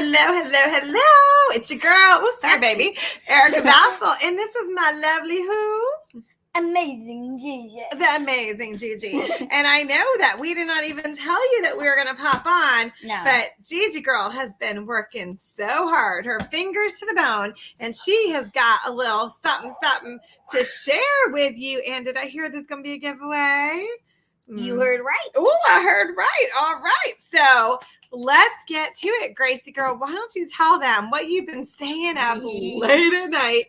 Hello. It's your girl. Oh, sorry, baby. Erika V. And this is my lovely who? Amazing Gigi. The amazing Gigi. And I know that we did not even tell you that we were going to pop on. No. But Gigi girl has been working so hard, her fingers to the bone, and she has got a little something to share with you. And did I hear there's going to be a giveaway? You heard right. Oh, I heard right. All right. So let's get to it, Gracie girl. Why don't you tell them what you've been staying up late at night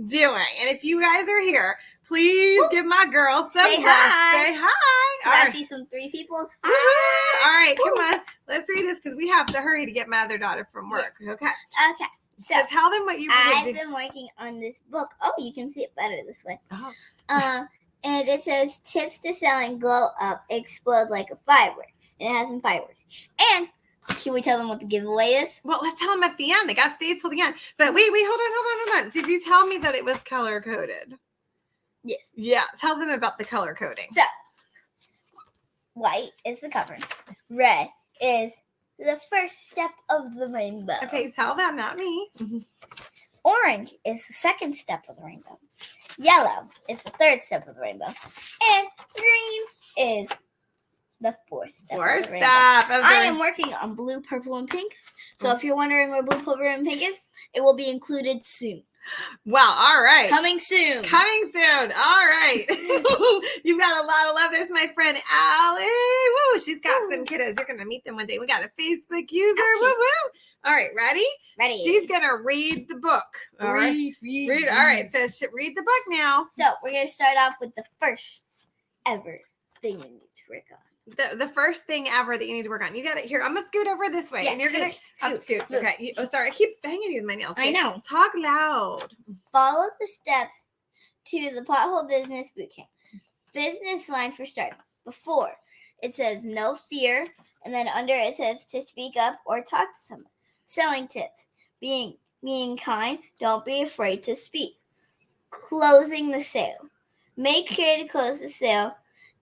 doing? And if you guys are here, please give my girl some Say hi. Say hi. I see some 3 people. Hi. All right, come on. Let's read this because we have to hurry to get my other daughter from work. Yes. Okay. Okay. So tell them what you've been working on this book. Oh, you can see it better this way. Oh. And it says tips to selling glow up, explode like a firework. And it has some fireworks. And should we tell them what the giveaway is? Well, let's tell them at the end. They got to stay till the end. But wait, hold on. Did you tell me that it was color coded? Yes. Yeah, tell them about the color coding. So, white is the cover. Red is the first step of the rainbow. Okay, tell them, not me. Orange is the second step of the rainbow. Yellow is the third step of the rainbow. And green is the fourth step of the rainbow. I am working on blue, purple, and pink. So if you're wondering where blue, purple, and pink is, it will be included soon. Well, all right. Coming soon. All right. You've got a lot of love. There's my friend Allie. Woo, she's got some kiddos. You're going to meet them one day. We got a Facebook user. Woo, woo. All right, ready? Ready. She's going to read the book. All right. Read. All right, so read the book now. So we're going to start off with the first ever thing you need to work on. The first thing ever that you need to work on. You got it here. I'm gonna scoot over this way, and you're gonna scoot. Okay. Okay. I keep banging you with my nails. Okay, I know. So talk loud. Follow the steps to the Pothole Business Bootcamp. Business line for starting. Before it says no fear, and then under it says to speak up or talk to someone. Selling tips: being kind. Don't be afraid to speak. Closing the sale. Make sure to close the sale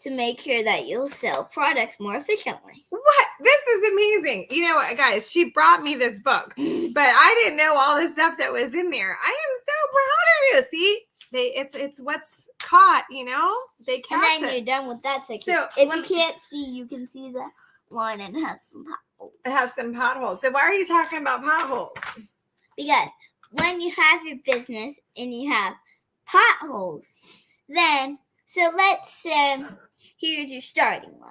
to make sure that you'll sell products more efficiently. What? This is amazing. You know what, guys? She brought me this book, but I didn't know all the stuff that was in there. I am so proud of you. See, it's what's caught. You know, they catch it. And then you're done with that section. So if you can't see, you can see the one and it has some potholes. It has some potholes. So why are you talking about potholes? Because when you have your business and you have potholes, then so let's say. Here's your starting line.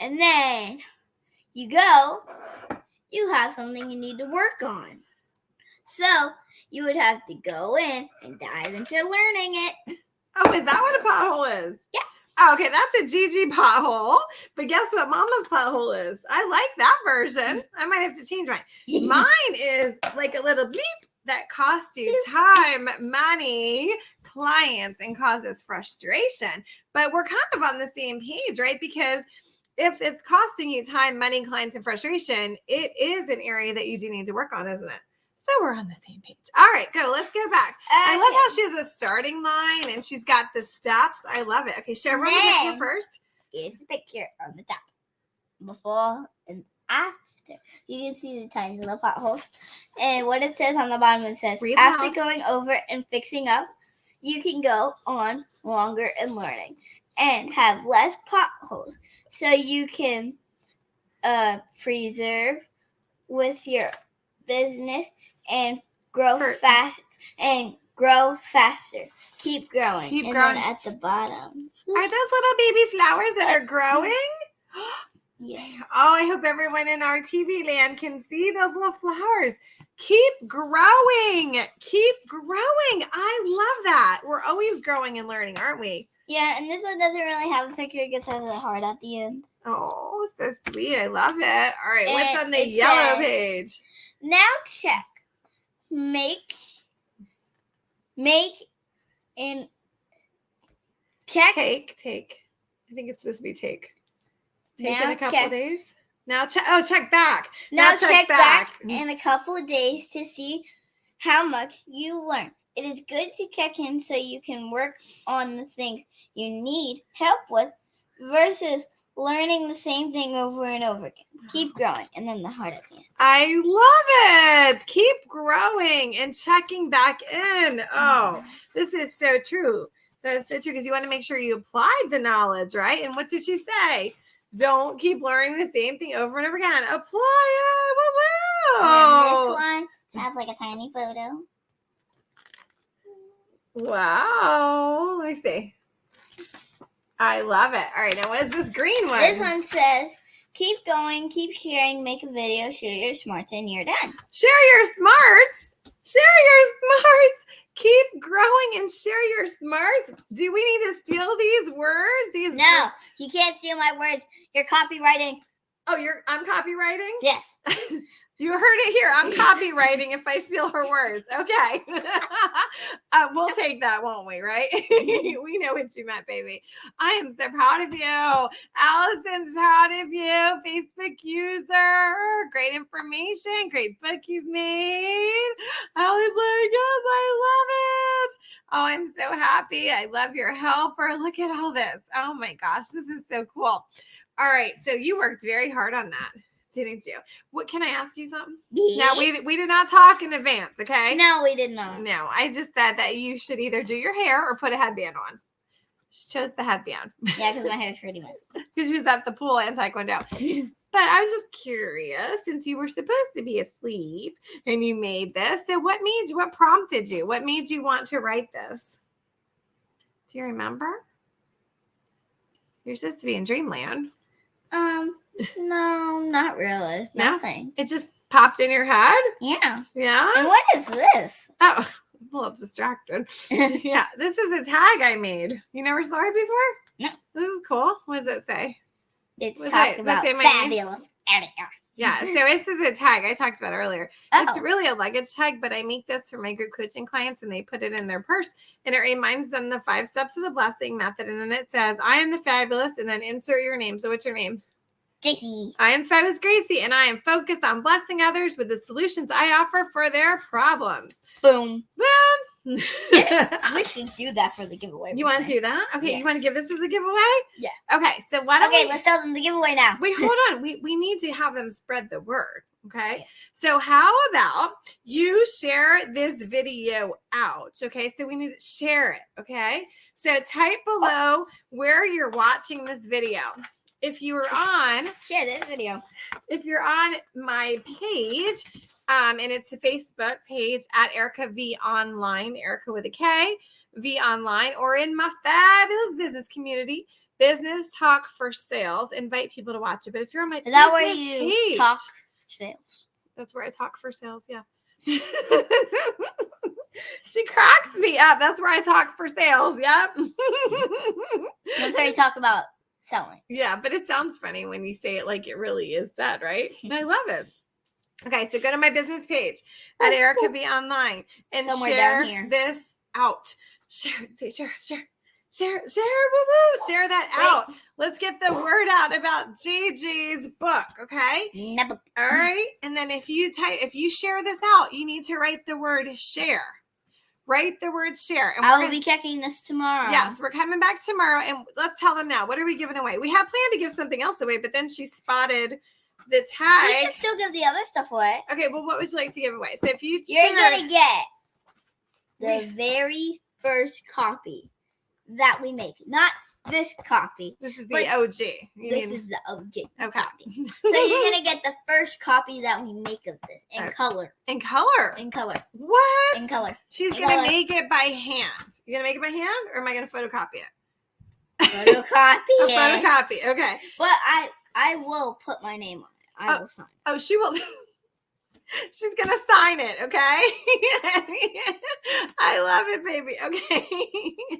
And then you have something you need to work on. So you would have to go in and dive into learning it. Oh, is that what a pothole is? Yeah. Oh, okay, that's a Gigi pothole. But guess what Mama's pothole is? I like that version. I might have to change mine. Mine is like a little bleep that costs you time, money, clients, and causes frustration. But we're kind of on the same page, right? Because if it's costing you time, money, clients, and frustration, it is an area that you do need to work on, isn't it? So we're on the same page. All right, go. Let's go back. I love how she has a starting line and she's got the steps. I love it. Okay, share the picture first. Here's the picture on the top. Before and after. You can see the tiny little potholes. And what it says on the bottom, it says, after going over and fixing up, you can go on longer and learning and have less potholes. So you can preserve with your business and grow faster. Keep growing. Keep growing. Then at the bottom. Are those little baby flowers that are growing? Yes. Oh, I hope everyone in our TV land can see those little flowers. Keep growing. Keep growing. I love that. We're always growing and learning, aren't we? Yeah, and this one doesn't really have a picture. It just has a heart at the end. Oh, so sweet. I love it. All right, what's on the yellow page? Now check. Make and check. Take. I think it's supposed to be take. Take in a couple of days. Now check back. Now check back in a couple of days to see how much you learned. It is good to check in so you can work on the things you need help with versus learning the same thing over and over again. Keep growing. And then the heart at the end. I love it. Keep growing and checking back in. Oh, this is so true. That's so true because you want to make sure you applied the knowledge, right? And what did she say? Don't keep learning the same thing over and over again. Apply it. Woo-woo. And this one has like a tiny photo. Wow. Let me see. I love it. All right. Now, what is this green one? This one says, keep going, keep sharing, make a video, share your smarts, and you're done. Share your smarts. Share your smarts. Keep growing and share your smarts. Do we need to steal these words? No, you can't steal my words. You're copywriting. Oh, I'm copywriting? Yes. You heard it here. I'm copywriting if I steal her words. Okay. We'll take that, won't we? Right? We know what you meant, baby. I am so proud of you. Allison's proud of you. Facebook user. Great information. Great book you've made. Allie's like, yes, I love it. Oh, I'm so happy. I love your helper. Look at all this. Oh my gosh, this is so cool. All right. So you worked very hard on that, didn't you? What, can I ask you something? Yes. Now, we did not talk in advance, okay? No, we did not. No, I just said that you should either do your hair or put a headband on. She chose the headband. Yeah, because my hair is pretty messy. Because she was at the pool and taekwondo. But I was just curious, since you were supposed to be asleep and you made this. So what prompted you? What made you want to write this? Do you remember? You're supposed to be in dreamland. No, not really. No? Nothing. It just popped in your head? Yeah. Yeah? And what is this? Oh, I'm a little distracted. Yeah, this is a tag I made. You never saw it before? No. This is cool. What does it say? It's Does talk it about say my name? fabulous Erika. Yeah, so this is a tag I talked about earlier. Oh. It's really a luggage tag, but I make this for my group coaching clients and they put it in their purse and it reminds them the 5 steps of the blessing method. And then it says, I am the fabulous, and then insert your name. So what's your name? Gracie. I am Fabulous Gracie, and I am focused on blessing others with the solutions I offer for their problems. Boom. Boom. We should do that for the giveaway. You want to do that? Okay, Yes. You want to give this as a giveaway? Yeah. Okay, so why don't Okay, we... let's tell them the giveaway now. Wait, hold on. We need to have them spread the word, okay? Yeah. So how about you share this video out, okay? So we need to share it, okay? So type below where you're watching this video. If you were on... Share this video. If you're on my page, and it's a Facebook page at Erika V Online, Erika with a K, V Online, or in my fabulous business community, Business Talk for Sales, invite people to watch it. But if you're on my Is that where business you page, talk sales? that's where I talk for sales. Yeah. She cracks me up. That's where I talk for sales. Yep. That's where you talk about selling. Yeah, but it sounds funny when you say it like it really is that, right? I love it. Okay, so go to my business page at Erika V Online and Somewhere share down here. this out. Share, say share, woo woo, share that out. Let's get the word out about Gigi's book, okay? Never. All right, and then if you share this out, you need to write the word share. Write the word share. And I will be checking this tomorrow. Yes, we're coming back tomorrow, and let's tell them now. What are we giving away? We had planned to give something else away, but then she spotted the You tag. can still give the other stuff away. Okay, well, what would you like to give away? So if you You're share, going to get the very first copy that we make. Not this copy. this is the but OG. This is the OG okay. copy. So you're going to get the first copy that we make of this in Okay. color. In color. In color. What? In color. She's in gonna color. make it by hand. You gonna make it by hand, or am I gonna photocopy it? Photocopy A it. photocopy. Okay. But I will put my name on it. I will sign. Oh, she will. She's gonna sign it. Okay. I love it, baby. Okay.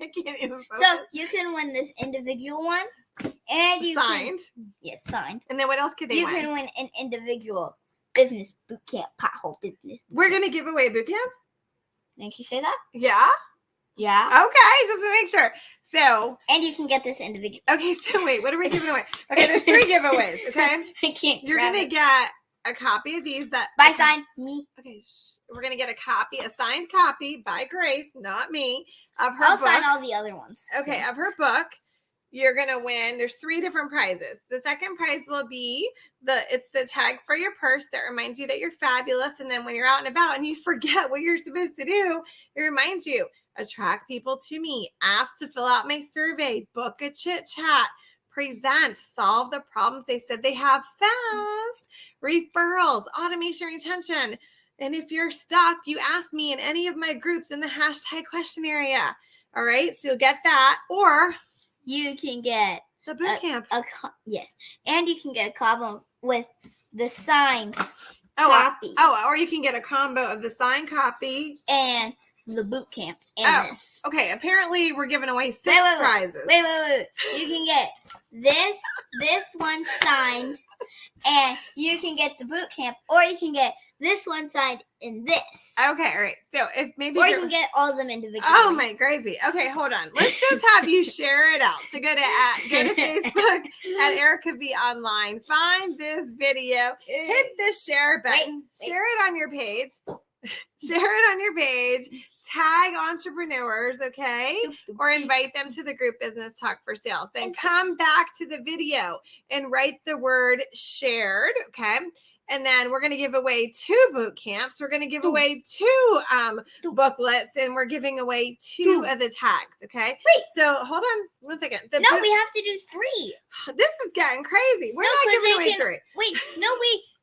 I can't even focus. So you can win this individual one, and you signed. Yes, signed. And then what else could they You win? can win an individual business boot camp, pothole business. We're gonna give away boot camp. Didn't you say that? Yeah. Yeah. Okay. Just to make sure. So. And you can get this individual. Okay. So wait. What are we giving away? Okay. There's 3 giveaways. Okay. I can't. You're grab gonna it. get a copy of these that. By sign me. Okay, we're gonna get a signed copy by Grace, not me, of her I'll book. sign all the other ones. Okay, of her book, you're going to win. There's 3 different prizes. The second prize will be it's the tag for your purse that reminds you that you're fabulous. And then when you're out and about and you forget what you're supposed to do, it reminds you, attract people to me, ask to fill out my survey, book a chit chat, present, solve the problems they said they have fast, referrals, automation, retention. And if you're stuck, you ask me in any of my groups in the hashtag question area. All right, so you'll get that, or you can get the boot camp. Yes, and you can get a combo with the signed copy. Or you can get a combo of the signed copy and the boot camp and this. Okay, apparently we're giving away 6 prizes. Wait. You can get this one signed, and you can get the boot camp, or you can get this one signed in this. Okay, all right. So if maybe or you can get all of them individually. Oh my gravy. Okay, hold on. Let's just have you share it out. So go to Facebook at Erika V Online. Find this video. Hit the share button. Share it on your page. Share it on your page. Tag entrepreneurs, okay? Or invite them to the group Business Talk for Sales. Then come back to the video and write the word shared, okay? And then we're going to give away 2 boot camps. We're going to give away 2 booklets, and we're giving away 2 of the tags, okay? Wait. So hold on 1 second. We have to do 3. This is getting crazy. We're not giving away 3. Wait.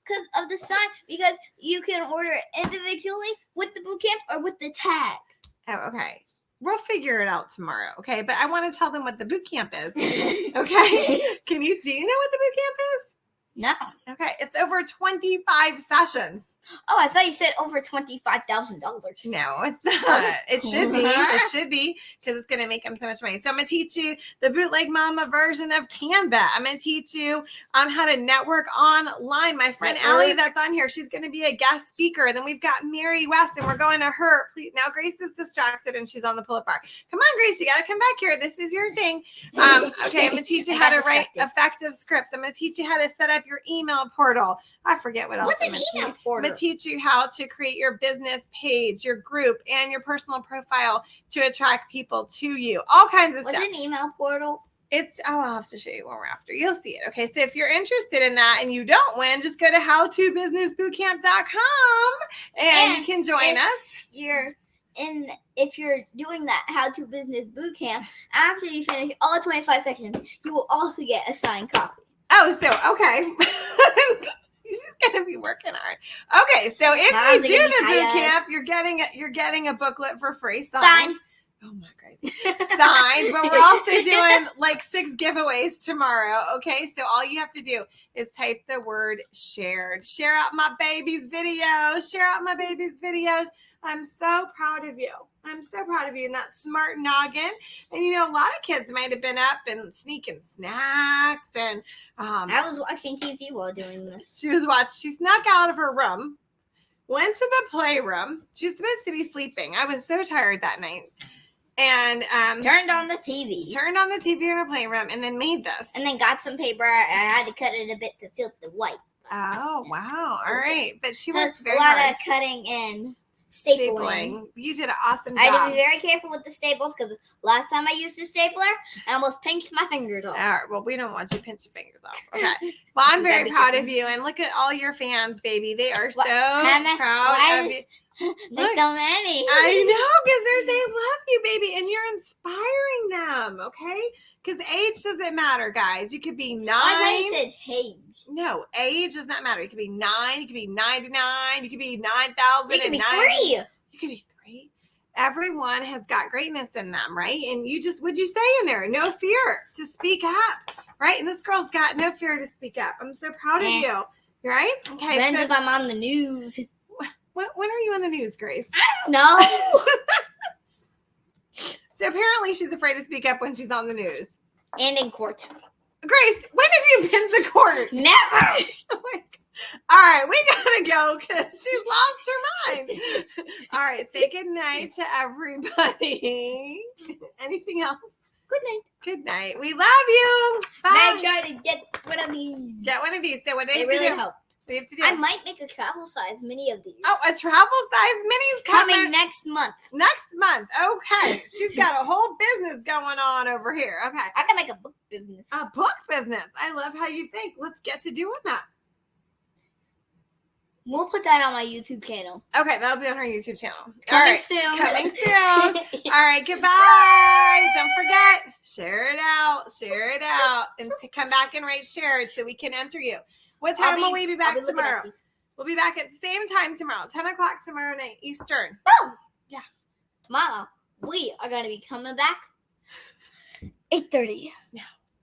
Because of the sign, because you can order it individually with the boot camp or with the tag. Oh, okay. We'll figure it out tomorrow, okay? But I want to tell them what the boot camp is, okay? Do you know what the boot camp is? No. Okay, it's over 25 sessions. Oh, I thought you said over $25,000. No, it's not. It should be. It should be, because it's going to make them so much money. So I'm going to teach you the bootleg mama version of Canva. I'm going to teach you how to network online. My friend Allie that's on here, she's going to be a guest speaker. Then we've got Mary West, and we're going to her. Please, now Grace is distracted, and she's on the pull-up bar. Come on, Grace, you got to come back here. This is your thing. Okay, I'm going to teach you how to write effective scripts. I'm going to teach you how to set up your email portal. I forget what else. What's an email portal? I'm going to teach you how to create your business page, your group, and your personal profile to attract people to you. All kinds of stuff. What's an email portal? I'll have to show you when we're after. You'll see it. Okay. So if you're interested in that and you don't win, just go to howtobusinessbootcamp.com and you can join us. If you're doing that How to Business Bootcamp, after you finish all 25 sections, you will also get a signed copy. Oh, so okay. She's gonna be working hard. Okay, so if you do the boot camp, you're getting a booklet for free, signed. Oh my God, signed. But we're also doing like 6 giveaways tomorrow. Okay, so all you have to do is type the word shared. Share out my baby's videos. Share out my baby's videos. I'm so proud of you. I'm so proud of you and that smart noggin. And a lot of kids might have been up and sneaking snacks. And I was watching TV while doing this. She snuck out of her room, went to the playroom. She was supposed to be sleeping. I was so tired that night. And turned on the TV. Turned on the TV in her playroom and then made this. And then got some paper. I had to cut it a bit to fill the white. Oh, wow. All right. But she worked very hard. A lot of cutting and stapling. You did an awesome job. I had to be very careful with the staples because last time I used a stapler, I almost pinched my fingers off. All right, well, we don't want you to pinch your fingers off. Okay. Well, I'm very proud of you, and look at all your fans, baby. They are so proud of you. There's so many. I know, because they love you, baby, and you're inspiring them, okay? Because age doesn't matter, guys. You could be 9. I thought you said age. No, age does not matter. You could be 9. You could be 99. You could be 9,000. You could be 3. You could be 3. Everyone has got greatness in them, right? And what'd you say in there? No fear to speak up, right? And this girl's got no fear to speak up. I'm so proud of you, right? Okay. Depends if I'm on the news. When are you on the news, Grace? I don't know. So apparently she's afraid to speak up when she's on the news. And in court. Grace, when have you been to court? Never. Oh my God. All right, we gotta go because she's lost her mind. All right, say good night to everybody. Anything else? Good night. Good night. We love you. Bye. Make sure to get one of these. Get one of these. So what they really help. do you have to do? I might make a travel size mini of these. Oh, a travel size mini's coming next month. Next month. Okay. She's got a whole business going on over here. Okay. I can make a book business. A book business. I love how you think. Let's get to doing that. We'll put that on my YouTube channel. Okay, that'll be on our YouTube channel. Coming soon. Coming soon. All right, goodbye. Don't forget, share it out, and come back and write share so we can enter you. What time will we be back tomorrow? We'll be back at the same time tomorrow, 10 o'clock tomorrow night Eastern. Boom. Yeah. Tomorrow, we are going to be coming back 8:30. No.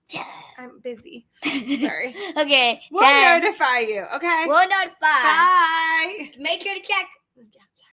Yes. I'm busy. Sorry. Okay. We'll notify you, okay? We'll notify. Bye. Make sure to check. Yeah.